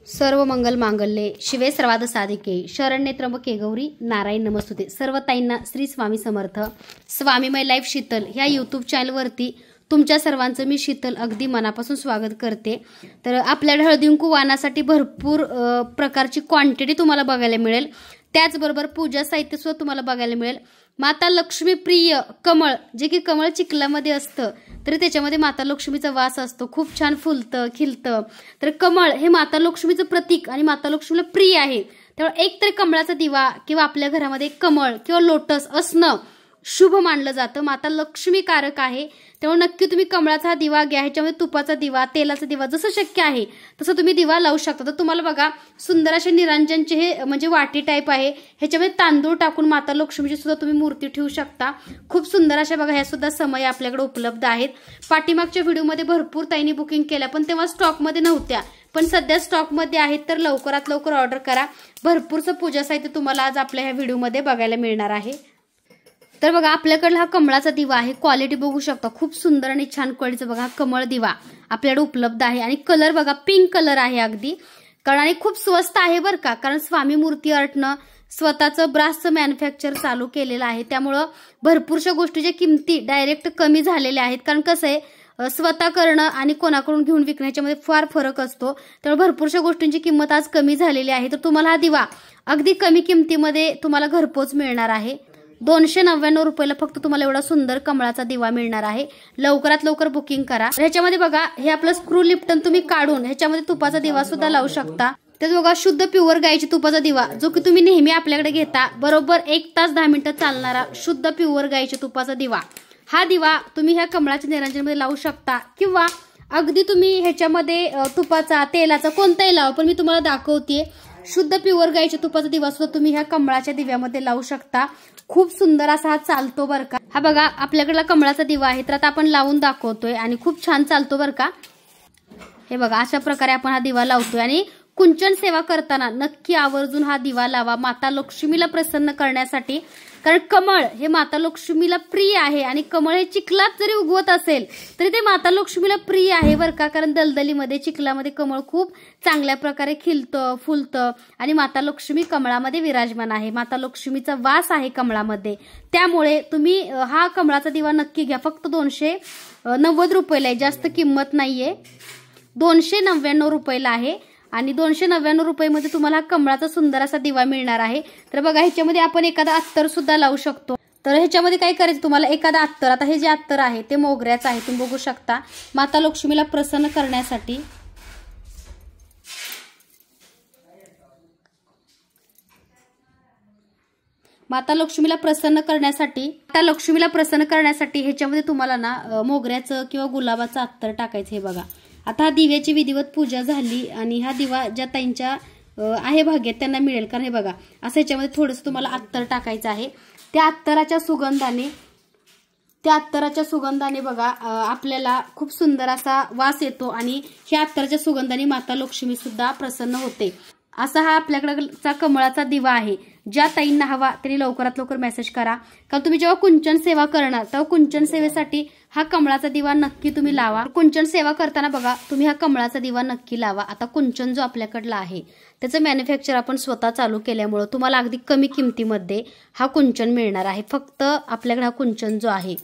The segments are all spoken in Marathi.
सर्व मंगल मांगल्ये शिवे सर्वाद साधिके शरण्ये त्र्यंबके गौरी नारायण नमस्तुते। सर्व ताईंना श्री स्वामी समर्थ। स्वामी माय लाईफ शीतल ह्या यूट्यूब चॅनलवरती तुमच्या सर्वांचं मी शीतल अगदी मनापासून स्वागत करते। तर आपल्याकडे हळदीकुंकू वाणासाठी भरपूर प्रकारची क्वांटिटी तुम्हाला बघायला मिळेल। त्याचबरोबर पूजा साहित्य सुद्धा तुम्हाला बघायला मिळेल। माता लक्ष्मी प्रिय कमळ, जे की कमळ चिखलामध्ये असतं तरी त्याच्यामध्ये माता लक्ष्मीचा वास असतो, खूप छान फुलतं खिलतं। तर कमळ हे माता लक्ष्मीचं प्रतीक आणि माता लक्ष्मीला प्रिय आहे। त्यामुळे एक तरी कमळाचा दिवा किंवा आपल्या घरामध्ये कमळ किंवा लोटस असणं शुभ मानलं जातं, माता लक्ष्मी कारक आहे। त्यामुळे नक्की तुम्ही कमळाचा दिवा घ्या। ह्याच्यामध्ये तुपाचा दिवा, तेलाचा दिवा जसं शक्य आहे तसं तुम्ही दिवा लावू शकता। तर तुम्हाला बघा सुंदर असे निरांजनचे हे म्हणजे वाटी टाईप आहे, ह्याच्यामध्ये तांदूळ टाकून माता लक्ष्मीची सुद्धा तुम्ही मूर्ती ठेवू शकता। खूप सुंदर अशा बघा ह्या सुद्धा समय आपल्याकडे उपलब्ध आहेत। पाठीमागच्या व्हिडिओमध्ये भरपूर ताईंनी बुकिंग केल्या पण तेव्हा स्टॉकमध्ये नव्हत्या, पण सध्या स्टॉकमध्ये आहेत। तर लवकरात लवकर ऑर्डर करा। भरपूरचं पूजा साहित्य तुम्हाला आज आपल्या ह्या व्हिडिओमध्ये बघायला मिळणार आहे। तर बघा आपल्याकडे हा कमळाचा दिवा आहे, क्वालिटी बघू शकता, खूप सुंदर आणि छान क्वालिटीचा बघा कमळ दिवा आपल्याकडे उपलब्ध आहे। आणि कलर बघा पिंक कलर आहे अगदी, कारण आणि खूप स्वस्त आहे बरं का, कारण स्वामी मूर्ती आर्टनं स्वतःचं ब्रासचं मॅन्युफॅक्चर चालू केलेलं आहे। त्यामुळं भरपूरशा गोष्टीच्या किमती डायरेक्ट कमी झालेल्या आहेत, कारण कसं आहे स्वतः करणं आणि कोणाकडून घेऊन विकण्याच्यामध्ये फार फरक असतो। त्यामुळे भरपूरशा गोष्टींची किंमत आज कमी झालेली आहे। तर तुम्हाला हा दिवा अगदी कमी किमतीमध्ये तुम्हाला घरपोच मिळणार आहे। 299 रुपयाला फक्त तुम्हाला एवढा सुंदर कमळाचा दिवा मिळणार आहे। लवकरात लवकर बुकिंग करा। ह्याच्यामध्ये बघा हे आपलं स्क्रू लिप्टन तुम्ही काढून ह्याच्यामध्ये तुपाचा दिवा सुद्धा लावू शकता। त्यात बघा शुद्ध प्युअर गायची तुपाचा दिवा, जो की तुम्ही नेहमी आपल्याकडे घेता, बरोबर 1 तास 10 मिनिटं चालणारा शुद्ध प्युअर गायच्या तुपाचा दिवा। हा दिवा तुम्ही ह्या कमळाच्या निरांजनमध्ये लावू शकता किंवा अगदी तुम्ही ह्याच्यामध्ये तुपाचा तेलाचा कोणताही लावा, पण मी तुम्हाला दाखवते शुद्ध प्युअर गायच्या तुपाचा दिवा सुद्धा तुम्ही ह्या कमळाच्या दिव्यामध्ये लावू शकता। खूप सुंदर असा हा चालतो बरं का। हा बघा आपल्याकडला कमळाचा दिवा आहे, तर आता आपण लावून दाखवतोय आणि खूप छान चालतो बरं का। हे बघा अशा प्रकारे आपण हा दिवा लावतोय। आणि कुंचन सेवा करताना नक्की आवर्जून हा दिवा लावा माता लक्ष्मीला प्रसन्न करण्यासाठी, कारण कमळ हे माता लक्ष्मीला प्रिय आहे आणि कमळ हे चिखलात जरी उगवत असेल तरी ते माता लक्ष्मीला प्रिय आहे बरं का, कारण दलदलीमध्ये चिखलामध्ये कमळ खूप चांगल्या प्रकारे खिलतं फुलतं आणि माता लक्ष्मी कमळामध्ये विराजमान आहे। माता लक्ष्मीचा वास आहे कमळामध्ये, त्यामुळे तुम्ही हा कमळाचा दिवा नक्की घ्या। फक्त 290 रुपयाला आहे, जास्त किंमत नाहीये, 299 रुपयाला आहे। आणि 299 रुपयामध्ये तुम्हाला हा कमळाचा सुंदर असा दिवा मिळणार आहे। तर बघा ह्याच्यामध्ये आपण एखादा अत्तर सुद्धा लावू शकतो। तर ह्याच्यामध्ये काय करायचं तुम्हाला, एखादा अत्तर, आता हे जे अत्तर आहे ते मोगऱ्याचं आहे, तुम्ही बघू शकता, माता लक्ष्मीला प्रसन्न करण्यासाठी। माता लक्ष्मीला प्रसन्न करण्यासाठी ह्याच्यामध्ये तुम्हाला ना मोगऱ्याचं किंवा गुलाबाचं अत्तर टाकायचं। हे बघा आता हा दिव्याची विधिवत पूजा झाली आणि हा दिवा ज्या ताईंच्या आहे भाग्यात त्यांना मिळेल, कारण हे बघा असं ह्याच्यामध्ये थोडंसं तुम्हाला अत्तर टाकायचं आहे। त्या अत्तराच्या सुगंधाने बघा आपल्याला खूप सुंदर असा वास येतो आणि ह्या अत्तराच्या सुगंधाने माता लक्ष्मी सुद्धा प्रसन्न होते। असा हा आपल्याकडचा कमळाचा दिवा आहे। ज्या ताईंना हवा त्यांनी लवकरात लवकर मेसेज करा, कारण तुम्ही जेव्हा कुंचन सेवा करणार तेव्हा कुंचन सेवेसाठी हा कमळाचा दिवा नक्की तुम्ही लावा। कुंचन सेवा करताना बघा तुम्ही हा कमळाचा दिवा नक्की लावा। आता कुंचन जो आपल्याकडला आहे त्याचं मॅन्युफॅक्चर आपण स्वतः चालू केल्यामुळे तुम्हाला अगदी कमी किमतीमध्ये हा कुंचन मिळणार आहे। फक्त आपल्याकडे हा कुंचन जो आहे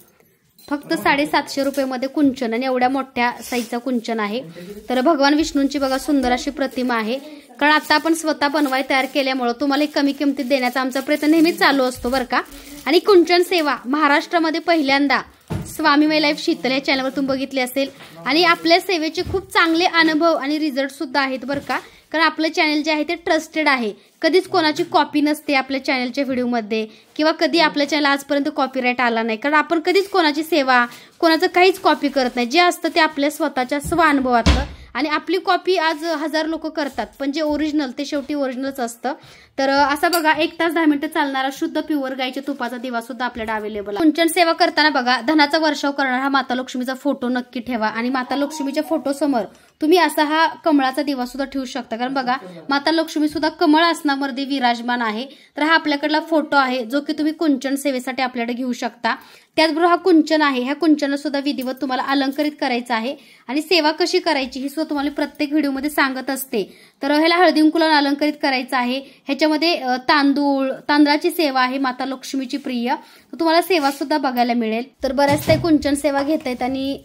फक्त 750 रुपयामध्ये कुंचन, आणि एवढ्या मोठ्या साईजचा कुंचन आहे। तर भगवान विष्णूंची बघा सुंदर अशी प्रतिमा आहे, कारण आता आपण स्वतः बनवाय तयार केल्यामुळे तुम्हाला कमी किमतीत देण्याचा आमचा प्रयत्न नेहमीच चालू असतो बरं का। आणि कुंचन सेवा महाराष्ट्रामध्ये पहिल्यांदा स्वामी माय लाईफ शीतल या चॅनलवर तुम्ही बघितली असेल आणि आपल्या सेवेचे खूप चांगले अनुभव आणि रिझल्ट सुद्धा आहेत बरं का, कारण आपलं चॅनल जे आहे ते ट्रस्टेड आहे। कधीच कोणाची कॉपी नसते आपल्या चॅनलच्या व्हिडिओमध्ये किंवा कधी आपल्या चॅनल आजपर्यंत कॉपीराईट आला नाही, कारण आपण कधीच कोणाची सेवा कोणाचं काहीच कॉपी करत नाही। जे असतं ते आपल्या स्वतःच्या स्वानुभवातलं, आणि आपली कॉपी आज 1000 लोक करतात पण जे ओरिजिनल ते शेवटी ओरिजिनलच असतं। तर असा बघा 1 तास 10 मिनिटं चालणारा शुद्ध प्युअर गायच्या तुपाचा दिवा सुद्धा आपल्याकडे अवेलेबल आहे। कुंचन सेवा करताना बघा धनाचा वर्षाव करणारा हा माता लक्ष्मीचा फोटो नक्की ठेवा आणि माता लक्ष्मीच्या फोटो समोर तुम्ही असा हा कमळाचा दिवा सुद्धा ठेवू शकता, कारण बघा माता लक्ष्मी सुद्धा कमळ आसनामध्ये विराजमान आहे. तर हा आपल्याकडला फोटो आहे जो की तुम्ही कुंचन सेवेसाठी आपल्याकडे घेऊ शकता. त्याचबरोबर हा कुंचन आहे, ह्या कुंचनाला सुद्धा विधिवत तुम्हाला अलंकरित करायचं आहे आणि सेवा कशी करायची ही सुद्धा तुम्हाला प्रत्येक व्हिडिओमध्ये सांगत असते. तर ह्याला हळदी कुंकू लावून अलंकरित करायचं आहे. ह्याच्यामध्ये तांदळाची सेवा आहे माता लक्ष्मीची प्रिय, तर तुम्हाला सेवा सुद्धा बघायला मिळेल. तर बऱ्याचदा कुंचन सेवा घेतायत आणि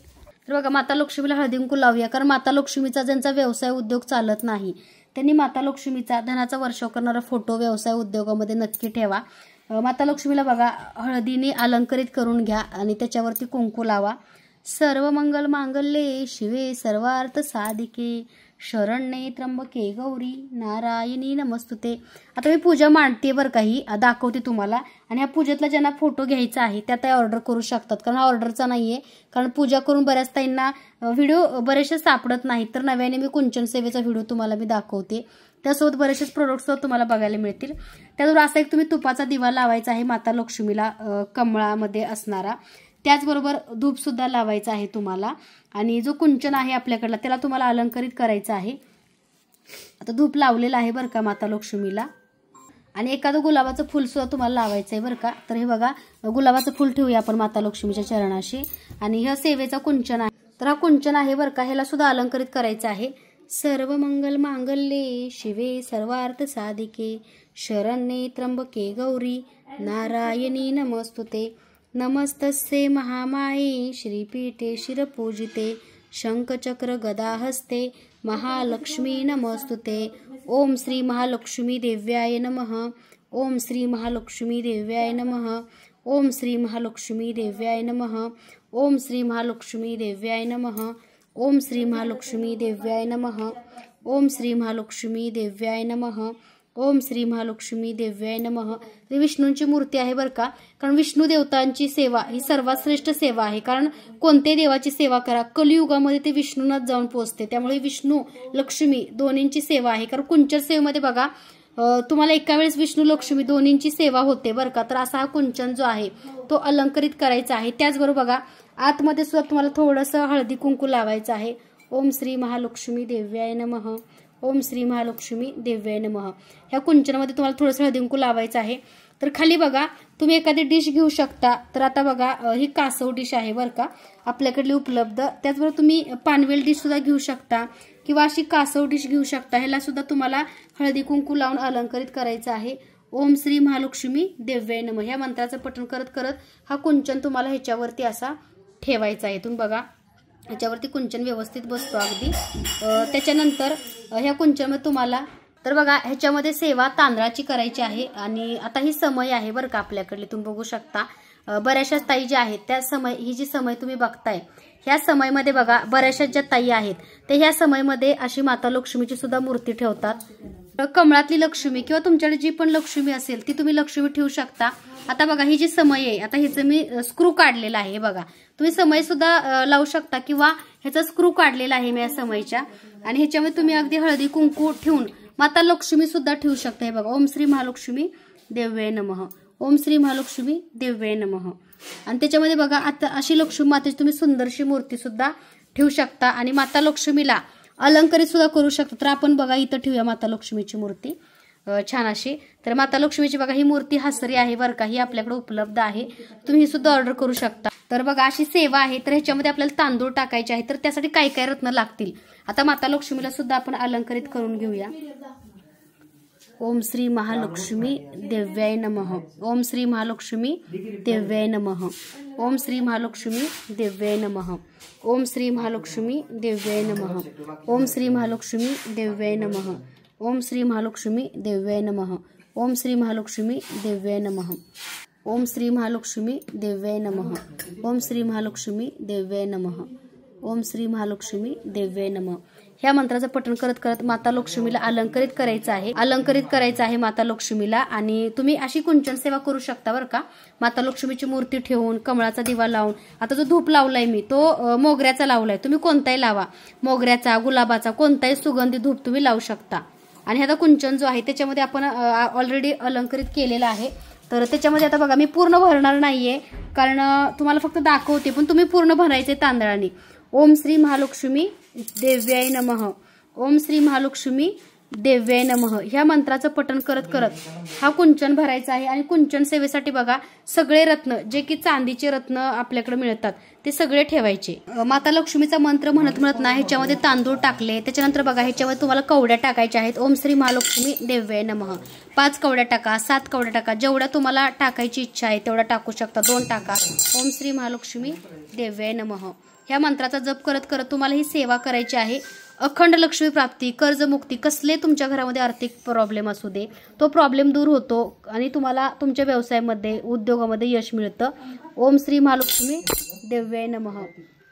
तर बघा माता लक्ष्मीला हळदी कुंकू लावूया, कारण माता लक्ष्मीचा ज्यांचा व्यवसाय उद्योग चालत नाही त्यांनी माता लक्ष्मीचा धनाचा वर्षाव करणारा फोटो व्यवसाय उद्योगामध्ये नक्की ठेवा. माता लक्ष्मीला बघा हळदीने अलंकरित करून घ्या आणि त्याच्यावरती कुंकू लावा. सर्व मंगल मांगल्ये शिवे सर्वार्थ साधिके शरण्ये त्र्यंबके गौरी नारायणी नमस्तुते. आता मी पूजा मांडते बरं काही दाखवते तुम्हाला, आणि ह्या पूजेतला ज्यांना फोटो घ्यायचा आहे त्या ऑर्डर करू शकतात, कारण हा ऑर्डरचा नाहीये. कारण पूजा करून बऱ्याच ताईंना व्हिडिओ बरेचसे सापडत नाहीत, तर नव्याने मी कुंचन सेवेचा व्हिडिओ तुम्हाला मी दाखवते. त्यासोबत बरेचसे प्रोडक्ट्स तुम्हाला बघायला मिळतील. त्याचबरोबर असा एक तुम्ही तुपाचा दिवा लावायचा आहे माता लक्ष्मीला कमळामध्ये असणारा. त्याचबरोबर धूप सुद्धा लावायचा आहे तुम्हाला, आणि जो कुंचन आहे आपल्याकडला त्याला तुम्हाला अलंकरित करायचा आहे. आता धूप लावलेला आहे बरं का माता लक्ष्मीला, आणि एखादं गुलाबाचं फुल सुद्धा तुम्हाला लावायचं आहे बरं का. तर हे बघा गुलाबाचं फुल ठेवूया आपण माता लक्ष्मीच्या चरणाशी, आणि हा सेवेचा कुंचन आहे. तर हा कुंचन आहे बरं का, ह्याला सुद्धा अलंकरित करायचं आहे. सर्व मंगल मांगल्ये शिवे सर्वार्थ साधिके शरण्ये त्र्यंबके गौरी नारायणी नमस्तुते. नमस्तस्ये महामाये श्रीपीठे शिरपूजिते शंखचक्र गदाहस्ते महालक्ष्मी नमस्तुते. ओम श्री महालक्ष्मी देव्याय नमः. ओम श्री महालक्ष्मी देव्याय नमः. ओम श्री महालक्ष्मी देव्याय नमः. ओम श्री महालक्ष्मी देव्याय नमः. ओम श्री महालक्ष्मी देव्याय नमः. ओम श्री महालक्ष्मी देव्याय नमः. ओम श्री महालक्ष्मी देव्याय नमः. ही विष्णूंची मूर्ती आहे बरं का, कारण विष्णू देवतांची सेवा ही सर्वात श्रेष्ठ सेवा आहे. कारण कोणत्याही देवाची सेवा करा, कलियुगामध्ये ते विष्णूंनाच जाऊन पोहोचते. त्यामुळे विष्णू लक्ष्मी दोन्हींची सेवा आहे. कारण कुंचन सेवेमध्ये बघा तुम्हाला एका वेळेस विष्णू लक्ष्मी दोन्हींची सेवा होते बरं का. तर असा हा कुंचन जो आहे तो अलंकरित करायचा आहे. त्याचबरोबर बघा आतमध्ये सुद्धा तुम्हाला थोडंसं हळदी कुंकू लावायचं आहे. ओम श्री महालक्ष्मी देव्याय नमः. ओम श्री महालक्ष्मी देव्याय नमः. ह्या कुंचनामध्ये तुम्हाला थोडंसं हळदी कुंकू लावायचं आहे. तर खाली बघा तुम्ही एखादी डिश घेऊ शकता. तर आता बघा ही कासव डिश आहे बरं का आपल्याकडली उपलब्ध. त्याचबरोबर तुम्ही पानवेल डिश सुद्धा घेऊ शकता किंवा अशी कासव डिश घेऊ शकता. ह्याला सुद्धा तुम्हाला हळदी कुंकू लावून अलंकरित करायचं आहे. ओम श्री महालक्ष्मी देव्याय नमः ह्या मंत्राचं पठण करत करत हा कुंचन तुम्हाला ह्याच्यावरती असा ठेवायचा आहे. तुम्ही बघा ह्याच्यावरती कुंचन व्यवस्थित बसतो अगदी. त्याच्यानंतर ह्या कुंचनमध्ये तुम्हाला तर बघा ह्याच्यामध्ये सेवा तांदळाची करायची आहे. आणि आता ही समय आहे बरं का आपल्याकडली, तुम्ही बघू शकता बऱ्याचशा ताई ज्या आहेत त्या समय ही जी समय तुम्ही बघताय ह्या समयमध्ये बघा बऱ्याचशा ज्या ताई आहेत ते ह्या समयमध्ये अशी माता लक्ष्मीची सुद्धा मूर्ती ठेवतात. कमळातली लक्ष्मी किंवा तुमच्याकडे जी पण लक्ष्मी असेल ती तुम्ही लक्ष्मी ठेवू शकता. आता बघा ही जी समय आहे, आता ह्याचं मी स्क्रू काढलेला आहे बघा, तुम्ही समय सुद्धा लावू शकता किंवा ह्याचा स्क्रू काढलेला आहे मी या समयच्या. आणि ह्याच्यामध्ये तुम्ही अगदी हळदी कुंकू ठेवून माता लक्ष्मी सुद्धा ठेवू शकता. हे बघा ओम श्री महालक्ष्मी देव्याय नमः. ओम श्री महालक्ष्मी देव्याय नमः. आणि त्याच्यामध्ये बघा आता अशी लक्ष्मी मातेची तुम्ही सुंदरशी मूर्ती सुद्धा ठेवू शकता आणि माता लक्ष्मीला अलंकरित सुद्धा करू शकता. तर आपण बघा इथं ठेवूया माता लक्ष्मीची मूर्ती छान अशी. तर माता लक्ष्मीची बघा ही मूर्ती हसरी आहे बरं का, ही आपल्याकडे उपलब्ध आहे, तुम्ही ही सुद्धा ऑर्डर करू शकता. तर बघा अशी सेवा आहे. तर ह्याच्यामध्ये आपल्याला तांदूळ टाकायचे आहे. तर त्यासाठी काय काय रत्न लागतील आता माता लक्ष्मीला सुद्धा आपण अलंकरित करून घेऊया. ओम श्री महालक्ष्मी देव्याय नमः. ओम श्री महालक्ष्मी देव्याय नमः. ओम श्री महालक्ष्मी देव्याय नमः. ओम श्री महालक्ष्मी देव्याय नमः. ओम श्री महालक्ष्मी देव्याय नमः. ओम श्री महालक्ष्मी देव्याय नमः. ओम श्री महालक्ष्मी देव्याय नमः. ओम श्री महालक्ष्मी देव्याय नमः. ओम श्री महालक्ष्मी देव्याय नमः. ओम श्री महालक्ष्मी देव्याय नमः. ह्या मंत्राचं पठण करत करत माता लक्ष्मीला अलंकरित करायचं आहे. अलंकरित करायचं आहे माता लक्ष्मीला. आणि तुम्ही अशी कुंचन सेवा करू शकता बरं का, माता लक्ष्मीची मूर्ती ठेवून कमळाचा दिवा लावून. आता जो धूप लावलाय मी तो मोगऱ्याचा लावलाय, तुम्ही कोणताही लावा, मोगऱ्याचा गुलाबाचा कोणताही सुगंधी धूप तुम्ही लावू शकता. आणि आता कुंचन जो आहे त्याच्यामध्ये आपण ऑलरेडी अलंकरित केलेला आहे. तर त्याच्यामध्ये आता बघा मी पूर्ण भरणार नाहीये कारण तुम्हाला फक्त दाखवते, पण तुम्ही पूर्ण भरायचे तांदळाने. ओम श्री महालक्ष्मी देव्याय नमः, ओम श्री महालक्ष्मी देव्याय नमः ह्या मंत्राचं पठण करत करत हा कुंचन भरायचा आहे। आणि कुंचन सेवेसाठी बघा सगळे रत्न जे की चांदीचे रत्न आपल्याकडे मिळतात ते सगळे ठेवायचे। माता लक्ष्मीचा मंत्र म्हणत म्हणत ना ह्याच्यामध्ये तांदूळ टाकले, त्याच्यानंतर बघा ह्याच्यामध्ये तुम्हाला कवड्या टाकायच्या आहेत। ओम श्री महालक्ष्मी देव्याय नमः 5 कवड्या टाका, 7 कवड्या टाका, जेवढ्या तुम्हाला टाकायची इच्छा आहे तेवढा टाकू शकता, 2 टाका। ओम श्री महालक्ष्मी देव्याय नमः ह्या मंत्राचा जप करत करत तुम्हाला ही सेवा करायची आहे। अखंड लक्ष्मी प्राप्ती, कर्जमुक्ती, कसले तुमच्या घरामध्ये आर्थिक प्रॉब्लेम असू दे तो प्रॉब्लेम दूर होतो आणि तुम्हाला तुमच्या व्यवसायामध्ये उद्योगामध्ये यश मिळतं। ओम श्री महालक्ष्मी देव्याय नमः।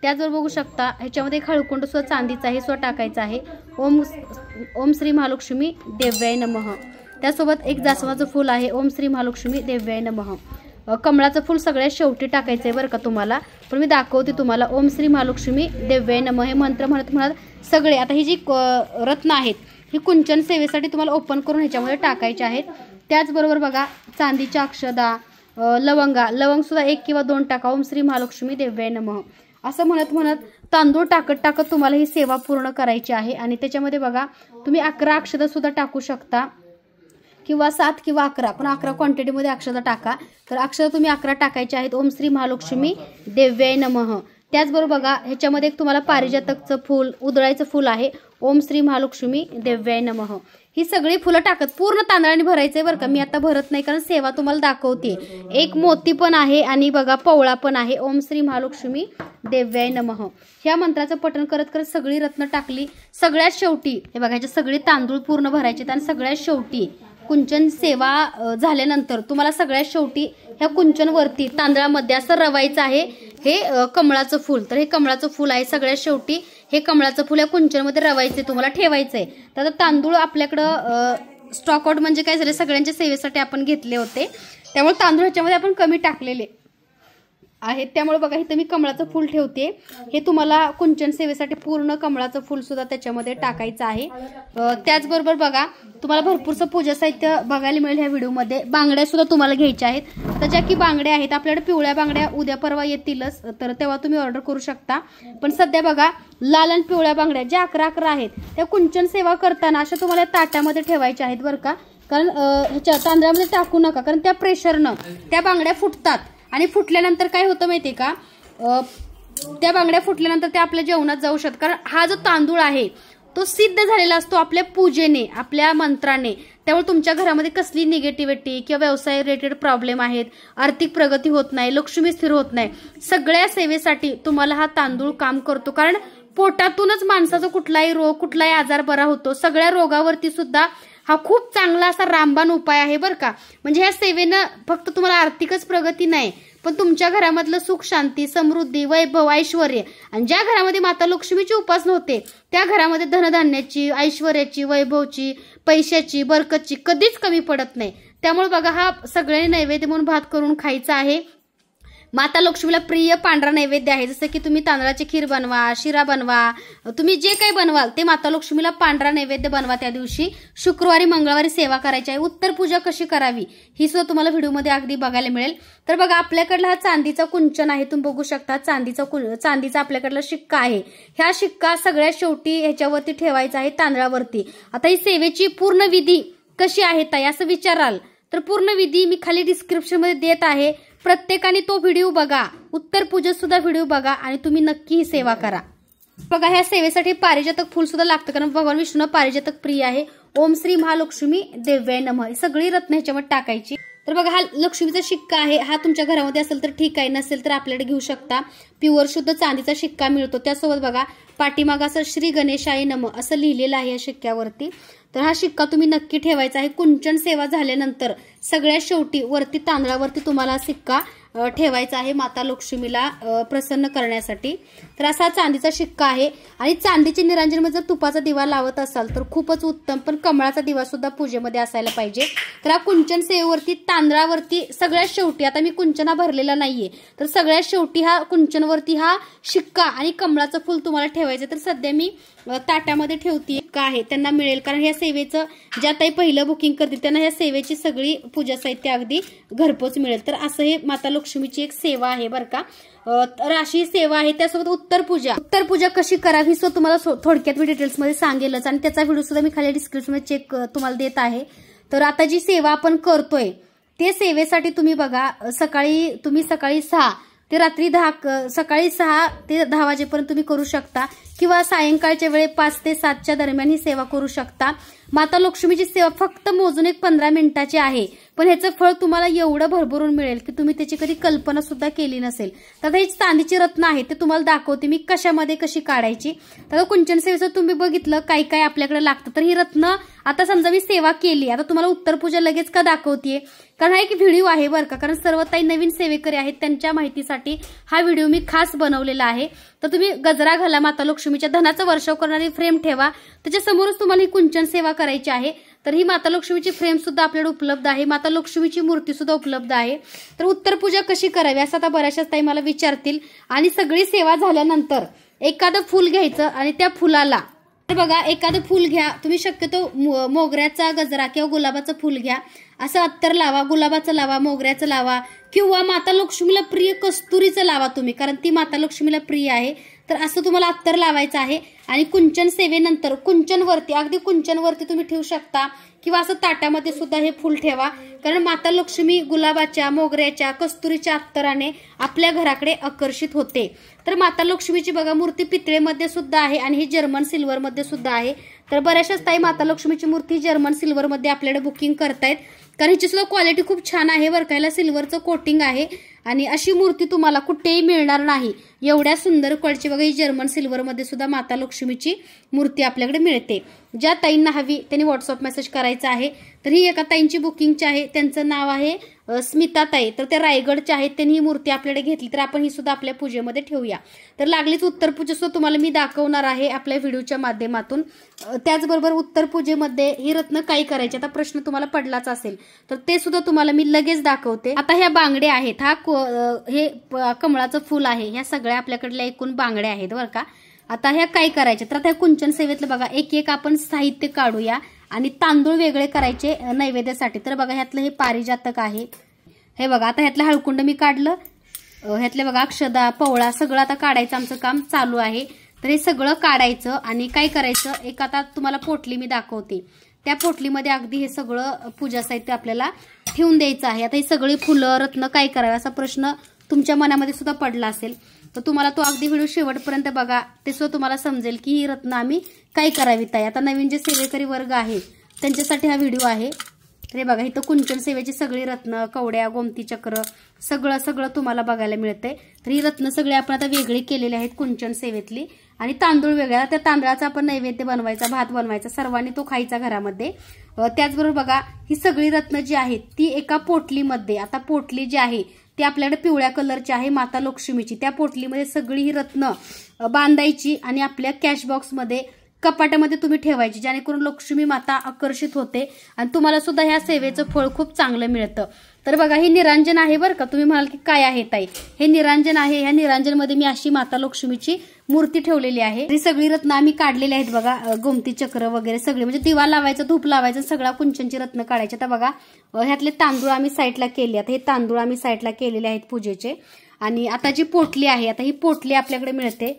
त्याचबरोबर बघू शकता ह्याच्यामध्ये खळकुंड सुद्धा चांदीचा आहे सुद्धा टाकायचा आहे। ओम श्री महालक्ष्मी देव्याय नमः। त्यासोबत एक जास्वंदाचं फूल आहे। ओम श्री महालक्ष्मी देव्याय नमः। कमळाचं फूल सगळ्यात शेवटी टाकायचंय बरं का तुम्हाला, पण मी दाखवते तुम्हाला। ओम श्री महालक्ष्मी देव्याय नमः हे मंत्र म्हणत म्हणत सगळे आता ही जी रत्न आहेत ही कुंचन सेवेसाठी तुम्हाला ओपन करून ह्याच्यामध्ये टाकायचे आहेत। त्याचबरोबर बघा चांदीच्या अक्षदा, लवंग सुद्धा 1 किंवा 2 टाका। ओम श्री महालक्ष्मी देव्याय नमः असं म्हणत म्हणत तांदूळ टाकत तुम्हाला ही सेवा पूर्ण करायची आहे। आणि त्याच्यामध्ये बघा तुम्ही 11 अक्षदा सुद्धा टाकू शकता किंवा 7 किंवा 11, पण 11 क्वांटिटीमध्ये अक्षदा टाका। तर अक्षदा तुम्ही 11 टाकायचे आहेत। ओम श्री महालक्ष्मी देव्याय नमः। त्याचबरोबर बघा ह्याच्यामध्ये एक तुम्हाला पारिजातकचं फूल, उधळायचं फूल आहे। ओम श्री महालक्ष्मी देव्याय नमः ही सगळी फुलं टाकत पूर्ण तांदळाने भरायचंय बरं का। मी आता भरत नाही कारण सेवा तुम्हाला दाखवते। एक मोती पण आहे आणि बघा पवळा पण आहे। ओम श्री महालक्ष्मी देव्याय नमः ह्या मंत्राचं पठण करत करत सगळी रत्न टाकली। सगळ्यात शेवटी हे बघा ह्याचे सगळे तांदूळ पूर्ण भरायचे आणि सगळ्यात शेवटी कुंचन सेवा झाल्यानंतर तुम्हाला सगळ्यात शेवटी ह्या कुंचन वरती तांदळामध्ये असं रवायचं आहे हे कमळाचं फूल। तर हे कमळाचं फूल आहे, सगळ्यात शेवटी हे कमळाचं फूल या कुंचनमध्ये रवायचे तुम्हाला ठेवायचंय। तर आता तांदूळ आपल्याकडं स्टॉक आउट म्हणजे काय झाले सगळ्यांच्या सेवेसाठी आपण घेतले होते, त्यामुळे तांदूळ ह्याच्यामध्ये आपण कमी टाकलेले आहेत। त्यामुळे बघा इथं मी कमळाचं फूल ठेवते। हे तुम्हाला कुंचन सेवेसाठी पूर्ण कमळाचं फूल सुद्धा त्याच्यामध्ये टाकायचं आहे। त्याचबरोबर बघा तुम्हाला भरपूरचं पूजा साहित्य बघायला मिळेल ह्या व्हिडिओमध्ये। बांगड्या सुद्धा तुम्हाला घ्यायच्या आहेत। तर ज्या की बांगड्या आहेत आपल्याकडे पिवळ्या बांगड्या उद्या परवा येतीलच, तर तेव्हा तुम्ही ऑर्डर करू शकता। पण सध्या बघा लाल आणि पिवळ्या बांगड्या ज्या 11 आहेत त्या कुंचन सेवा करताना अशा तुम्हाला ताटामध्ये ठेवायच्या आहेत बरं का। कारण ह्याच्या तांदळामध्ये टाकू नका, कारण त्या प्रेशरनं त्या बांगड्या फुटतात आणि फुटल्यानंतर काय होतं माहितीये का, त्या बांगड्या फुटल्यानंतर त्या आपल्या जेवणात जाऊ शकतात। कारण हा जो तांदूळ आहे तो सिद्ध झालेला असतो आपल्या पूजेने, आपल्या मंत्राने। त्यामुळे तुमच्या घरामध्ये कसली निगेटिव्हिटी किंवा व्यवसाय रिलेटेड प्रॉब्लेम आहेत, आर्थिक प्रगती होत नाही, लक्ष्मी स्थिर होत नाही, सगळ्या सेवेसाठी तुम्हाला हा तांदूळ काम करतो। कारण पोटातूनच माणसाचा कुठलाही रोग कुठलाही आजार बरा होतो। सगळ्या रोगावरती सुद्धा हा खूप चांगला असा रामबाण उपाय आहे बरं का। म्हणजे ह्या सेवेनं फक्त तुम्हाला आर्थिकच प्रगती नाही, पण तुमच्या घरामधलं सुख शांती, समृद्धी, वैभव, ऐश्वर आणि ज्या घरामध्ये माता लक्ष्मीची उपासना होते त्या घरामध्ये धनधान्याची, ऐश्वर्याची, वैभवची, पैशाची, बरकतची कधीच कमी पडत नाही। त्यामुळे बघा हा सगळ्यांनी नैवेद्य म्हणून भात करून खायचा आहे। माता लक्ष्मीला प्रिय पांढरा नैवेद्य आहे, जसं की तुम्ही तांदळाची खीर बनवा, शिरा बनवा, तुम्ही जे काही बनवाल ते माता लक्ष्मीला पांढरा नैवेद्य बनवा। त्या दिवशी शुक्रवारी मंगळवारी सेवा करायची आहे। उत्तर पूजा कशी करावी ही सुद्धा तुम्हाला व्हिडिओमध्ये अगदी बघायला मिळेल। तर बघा आपल्याकडला हा चांदीचा कुंचन आहे, तुम्ही बघू शकता चांदीचा आपल्याकडला शिक्का आहे। ह्या शिक्का सगळ्यात शेवटी ह्याच्यावरती ठेवायचा आहे तांदळावरती। आता ही सेवेची पूर्ण विधी कशी आहे ताई असं विचाराल तर पूर्ण विधी मी खाली डिस्क्रिप्शन मध्ये देत आहे, प्रत्येकाने तो व्हिडिओ बघा, उत्तर पूजेत सुद्धा व्हिडिओ बघा आणि तुम्ही नक्की ही सेवा करा। बघा ह्या सेवेसाठी पारिजातक फूल सुद्धा लागतं, कारण भगवान विष्णूंना पारिजातक प्रिय आहे। ओम श्री महालक्ष्मी देव्याय नमः सगळी रत्न ह्याच्यामध्ये टाकायची। तर बघा हा लक्ष्मीचा शिक्का आहे, हा तुमच्या घरामध्ये असेल तर ठीक आहे, नसेल तर आपल्याकडे घेऊ शकता। प्युअर शुद्ध चांदीचा शिक्का मिळतो। त्यासोबत बघा पाठीमागं असं श्री गणेशाय नमः असं लिहिलेलं आहे या शिक्क्यावरती। तर हा शिक्का तुम्ही नक्की ठेवायचा आहे। कुंचन सेवा झाल्यानंतर सगळ्यात शेवटी वरती तांदळावरती तुम्हाला शिक्का ठेवायचा आहे माता लक्ष्मीला प्रसन्न करण्यासाठी। तर असा चांदीचा शिक्का आहे आणि चांदीची निरांजनमध्ये जर तुपाचा दिवा लावत असाल तर खूपच उत्तम, पण कमळाचा दिवा सुद्धा पूजेमध्ये असायला पाहिजे। तर हा कुंचन सेवेवरती तांदळावरती सगळ्यात शेवटी, आता मी कुंचना भरलेला नाहीये, तर सगळ्यात शेवटी हा कुंचनवरती हा शिक्का आणि कमळाचं फूल तुम्हाला ठेवायचं। तर सध्या मी ताटामध्ये ठेवते का आहे त्यांना मिळेल, कारण ह्या सेवेचं ज्या ताई पहिलं बुकिंग करतील त्यांना ह्या सेवेची सगळी पूजा साहित्य अगदी घरपोच मिळेल. तर असं हे माता लक्ष्मीची एक सेवा आहे बरं का. तर अशी सेवा आहे. त्यासोबत उत्तर पूजा कशी करावी सो तुम्हाला थोडक्यात मी डिटेल्समध्ये सांगेलच, आणि त्याचा व्हिडिओ सुद्धा मी खाली डिस्क्रिप्शनमध्ये तुम्हाला देत आहे. तर आता जी सेवा आपण करतोय ते सेवेसाठी तुम्ही बघा तुम्ही सकाळी 6 ते रात्री 10, सकाळी 6 ते 10 वाजेपर्यंत तुम्ही करू शकता, किंवा सायंकाळच्या वेळे 5 ते 7च्या दरम्यान ही सेवा करू शकता. माता लक्ष्मीची सेवा फक्त मोजून एक 15 मिनिटाची आहे, पण ह्याचं फळ तुम्हाला एवढं भरभरून मिळेल की तुम्ही त्याची कधी कल्पना सुद्धा केली नसेल. तर ही चांदीची रत्न आहे ते तुम्हाला दाखवते मी कशामध्ये कशी काढायची. तर कुंचन सेवेचं तुम्ही बघितलं काय काय आपल्याकडे लागतं. तर ही रत्न आता समजा मी सेवा केली, आता तुम्हाला उत्तर पूजा लगेच का दाखवतेय, कारण हा एक व्हिडिओ आहे बरं का, कारण सर्व ताई नवीन सेवेकरी आहेत त्यांच्या माहितीसाठी हा व्हिडिओ मी खास बनवलेला आहे. तर तुम्ही गजरा घाला, माता लक्ष्मीच्या धनाचा वर्षाव करणारी फ्रेम ठेवा, त्याच्या समोरच तुम्हाला ही कुंचन सेवा करायची आहे. तर ही माता लक्ष्मीची फ्रेम सुद्धा आपल्याकडे उपलब्ध आहे, माता लक्ष्मीची मूर्ती सुद्धा उपलब्ध आहे. तर उत्तर पूजा कशी करावी असं आता बऱ्याचशाच ताई मला विचारतील. आणि सगळी सेवा झाल्यानंतर एखादं फुल घ्यायचं आणि त्या फुलाला बघा एखादं फुल घ्या तुम्ही, शक्यतो मोगऱ्याचा गजरा किंवा गुलाबाचं फुल घ्या, असं अत्तर लावा, गुलाबाचं लावा, मोगऱ्याचं लावा, किंवा माता लक्ष्मीला प्रिय कस्तुरीचं लावा तुम्ही, कारण ती माता लक्ष्मीला प्रिय आहे. तर असं तुम्हाला अत्तर लावायचं आहे. आणि कुंचन सेवेनंतर कुंचनवरती अगदी कुंचनवरती तुम्ही ठेवू शकता, किंवा असं ताटामध्ये सुद्धा हे फुल ठेवा, कारण माता लक्ष्मी गुलाबाच्या, मोगऱ्याच्या, कस्तुरीच्या अत्तराने आपल्या घराकडे आकर्षित होते. तर माता लक्ष्मीची बघा मूर्ती पितळेमध्ये सुद्धा आहे आणि ही जर्मन सिल्वरमध्ये सुद्धा आहे. तर बऱ्याचशाच ताई माता लक्ष्मीची मूर्ती जर्मन सिल्वरमध्ये आपल्याकडे बुकिंग करतायत, कारण हिची सुद्धा क्वालिटी खूप छान आहे बरं का. याला सिल्वरचं कोटिंग आहे आणि अशी मूर्ती तुम्हाला कुठेही मिळणार नाही. एवढ्या सुंदर क्वालिटीची बघा ही जर्मन सिल्वरमध्ये सुद्धा माता लक्ष्मीची मूर्ती आपल्याकडे मिळते. ज्या ताईंना हवी त्यांनी व्हॉट्सअप मेसेज करायचा आहे. तर ही एका ताईंची बुकिंगची आहे, त्यांचं नाव आहे स्मिता ताई, तर त्या रायगडच्या आहेत. त्यांनी ही मूर्ती आपल्याकडे घेतली, तर आपण ही सुद्धा आपल्या पूजेमध्ये ठेवूया. तर लागलीच उत्तर पूजा सुद्धा तुम्हाला मी दाखवणार आहे आपल्या व्हिडिओच्या माध्यमातून. त्याचबरोबर उत्तर पूजेमध्ये ही रत्न काय करायची आता प्रश्न तुम्हाला पडलाच असेल, तर ते सुद्धा तुम्हाला मी लगेच दाखवते. आता ह्या बांगड्या आहेत, हे कमळाचं फुल आहे, ह्या सगळ्या आपल्याकडल्या एकूण बांगड्या आहेत बरं का. आता ह्या काय करायच्या, तर त्या कुंचन सेवेतलं बघा एक एक आपण साहित्य काढूया आणि तांदूळ वेगळे करायचे नैवेद्यासाठी. तर बघा ह्यातलं हे पारिजातक आहे, हे बघा आता ह्यातलं हळकुंड मी काढलं, ह्यातले बघा अक्षदा, पवळा सगळं आता काढायचं आमचं काम चालू आहे. तर हे सगळं काढायचं आणि काय करायचं, एक आता तुम्हाला पोटली मी दाखवते, त्या पोटलीमध्ये अगदी हे सगळं पूजा साहित्य आपल्याला ठेवून द्यायचं आहे. आता ही सगळी फुलं रत्न काय करावे असा प्रश्न तुमच्या मनामध्ये सुद्धा पडला असेल, तर तुम्हाला तो अगदी व्हिडिओ शेवटपर्यंत बघा, ते सुद्धा तुम्हाला समजेल की ही रत्न आम्ही काय करावी ताई. आता नवीन जे सेवेकरी वर्ग आहे त्यांच्यासाठी हा व्हिडिओ आहे. तर हे बघा इथं कुंचन सेवेची सगळी रत्न, कवड्या, गोमती चक्र सगळं तुम्हाला बघायला मिळतंय. तर ही रत्न सगळी आपण आता वेगळी केलेली आहेत कुंचन सेवेतली. आणि तांदूळ वेगळा, त्या तांदळाचा आपण नैवेद्य बनवायचा, भात बनवायचा, सर्वांनी तो खायचा घरामध्ये. त्याचबरोबर बघा ही सगळी रत्न जी आहेत ती एका पोटलीमध्ये, आता पोटली जी आहे ती आपल्याकडे पिवळ्या कलरची आहे माता लक्ष्मीची, त्या पोटलीमध्ये सगळी ही रत्न बांधायची आणि आपल्या कॅश बॉक्समध्ये कपाटामध्ये तुम्ही ठेवायची, जेणेकरून लक्ष्मी माता आकर्षित होते आणि तुम्हाला सुद्धा ह्या सेवेचं फळ खूप चांगलं मिळतं. तर बघा हे निरांजन आहे बरं का. तुम्ही म्हणाल की काय आहे ताई, हे निरांजन आहे. ह्या निरांजनमध्ये मी अशी माता लक्ष्मीची मूर्ती ठेवलेली आहे. ही सगळी रत्न आम्ही काढलेली आहेत बघा, गोमती चक्र वगैरे सगळे, म्हणजे दिवा लावायचा, धूप लावायचं, सगळा कुंचनची रत्न काढायची. आता बघा ह्यातले तांदूळ आम्ही साईडला केले, आता हे तांदूळ आम्ही साईडला केलेले आहेत पूजेचे. आणि आता जी पोटली आहे, आता ही पोटली आपल्याकडे मिळते.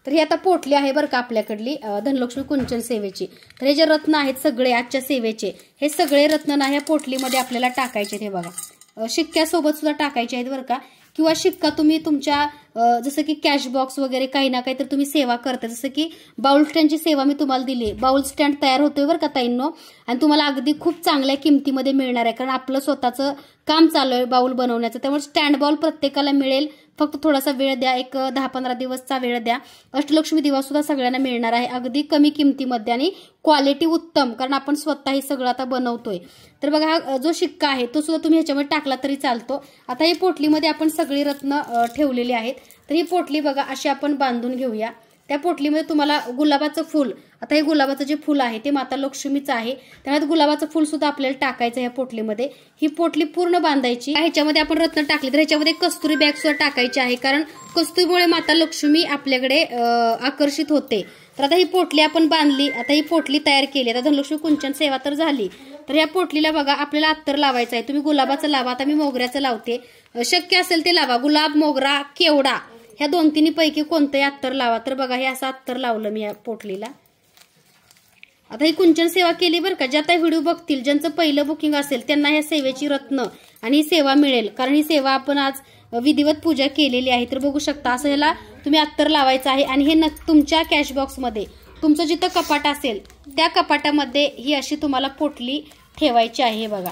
तर ही आता पोटली आहे बरं का आपल्याकडली धनलक्ष्मी कुंचन सेवेची. तर हे जे रत्न आहेत सगळे आजच्या सेवेचे, हे सगळे रत्न ना ह्या पोटलीमध्ये आपल्याला टाकायचे. हे बघा शिक्क्यासोबत सुद्धा टाकायचे आहेत बरं का. किंवा शिक्का तुम्ही तुमच्या जसं की कॅश बॉक्स वगैरे काही ना काही तर तुम्ही सेवा करता, जसं की बाउल स्टँडची सेवा मी तुम्हाला दिली. बाउल स्टँड तयार होतोय बरं का ताईंनो, आणि तुम्हाला अगदी खूप चांगल्या किमतीमध्ये मिळणार आहे, कारण आपलं स्वतःचं काम चालू आहे बाउल बनवण्याचं. त्यामुळे स्टँड बाउल प्रत्येकाला मिळेल, फक्त थोडासा वेळ द्या, एक 10-15 दिवसचा वेळ द्या. अष्टलक्ष्मी दिवा सुद्धा सगळ्यांना मिळणार आहे अगदी कमी किमतीमध्ये आणि क्वालिटी उत्तम, कारण आपण स्वतः हे सगळं आता बनवतोय. तर बघा हा जो शिक्का आहे तो सुद्धा तुम्ही ह्याच्यामध्ये टाकला तरी चालतो. आता ही पोटलीमध्ये आपण सगळी रत्न ठेवलेली आहेत. तर ही पोटली बघा अशी आपण बांधून घेऊया. त्या पोटलीमध्ये तुम्हाला गुलाबाचं फुल, आता हे गुलाबाचं जे फुल आहे ते माता लक्ष्मीचं आहे, त्यामुळे गुलाबाचं फुल सुद्धा आपल्याला टाकायचं ह्या पोटलीमध्ये. ही पोटली पूर्ण बांधायची. ह्याच्यामध्ये आपण रत्न टाकले तर ह्याच्यामध्ये कस्तुरी बॅग सुद्धा टाकायची आहे, कारण कस्तुरीमुळे माता लक्ष्मी आपल्याकडे आकर्षित होते. तर आता ही पोटली आपण बांधली, आता ही पोटली तयार केली. आता धनलक्ष्मी कुंचन सेवा तर झाली. तर ह्या पोटलीला बघा आपल्याला अत्तर लावायचं आहे. तुम्ही गुलाबाचं लावा, आता मी मोगऱ्याचं लावते. शक्य असेल ते लावा, गुलाब, मोगरा, केवडा ह्या 2-3 पैकी कोणतंही अत्तर लावा. तर बघा हे असं अत्तर लावलं मी या पोटलीला. आता ही कुंचन सेवा केली बरं का. ज्या त्या व्हिडिओ बघतील, ज्यांचं पहिलं बुकिंग असेल त्यांना ह्या सेवेची रत्न आणि ही सेवा मिळेल. कारण ही सेवा आपण आज विधिवत पूजा केलेली आहे. तर बघू शकता असं ह्याला तुम्ही अत्तर लावायचं आहे. आणि हे तुमच्या कॅश बॉक्समध्ये तुमचं जिथं कपाट असेल त्या कपाटामध्ये ही अशी तुम्हाला पोटली ठेवायची आहे. बघा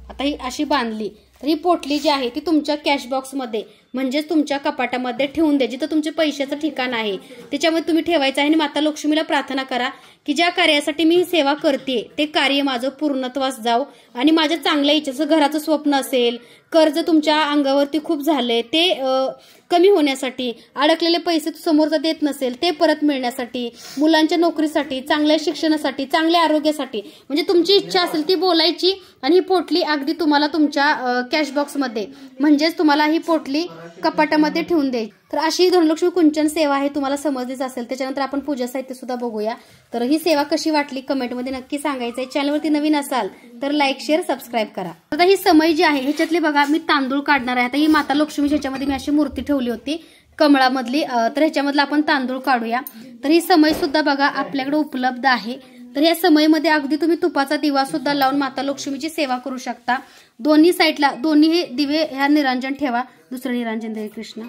आता ही अशी बांधली. तर ही पोटली जी आहे ती तुमच्या कॅश बॉक्समध्ये म्हणजेच तुमच्या कपाटामध्ये ठेवून द्या. जिथं तुमचे पैशाचं ठिकाण आहे त्याच्यामध्ये तुम्ही ठेवायचं आहे. आणि माता लक्ष्मीला प्रार्थना करा की ज्या कार्यासाठी मी ही सेवा करते ते कार्य माझं पूर्णत्वास जाऊ आणि माझ्या चांगल्या इच्छेचं घराचं स्वप्न असेल, कर्ज तुमच्या अंगावरती खूप झालंय ते कमी होण्यासाठी, अडकलेले पैसे समोरचा देत नसेल ते परत मिळण्यासाठी, मुलांच्या नोकरीसाठी, चांगल्या शिक्षणासाठी, चांगल्या आरोग्यासाठी, म्हणजे तुमची इच्छा असेल ती बोलायची. आणि ही पोटली अगदी तुम्हाला तुमच्या कॅश बॉक्समध्ये म्हणजेच तुम्हाला ही पोटली कपाटामध्ये ठेवून द्यायची. तर अशी धनलक्ष्मी कुंचन सेवा आहे, तुम्हाला समजलीच असेल. त्याच्यानंतर आपण पूजा साहित्य सुद्धा बघूया. तर ही सेवा कशी वाटली कमेंटमध्ये नक्की सांगायचं आहे. चॅनलवरती नवीन असाल तर लाईक, शेअर, सबस्क्राईब करा. आता ही समय जी आहे ह्याच्यातले बघा मी तांदूळ काढणार आहे. आता ही माता लक्ष्मी ह्याच्यामध्ये मी अशी मूर्ती ठेवली होती कमळामधली. तर ह्याच्यामधला आपण तांदूळ काढूया. तर ही समय सुद्धा बघा आपल्याकडे उपलब्ध आहे. तर या समयमध्ये अगदी तुम्ही तुपाचा दिवा सुद्धा लावून माता लक्ष्मीची सेवा करू शकता. दोन्ही साईडला दोन्ही हे दिवे ह्या निरांजन ठेवा. दुसरं निरांजन दे कृष्ण.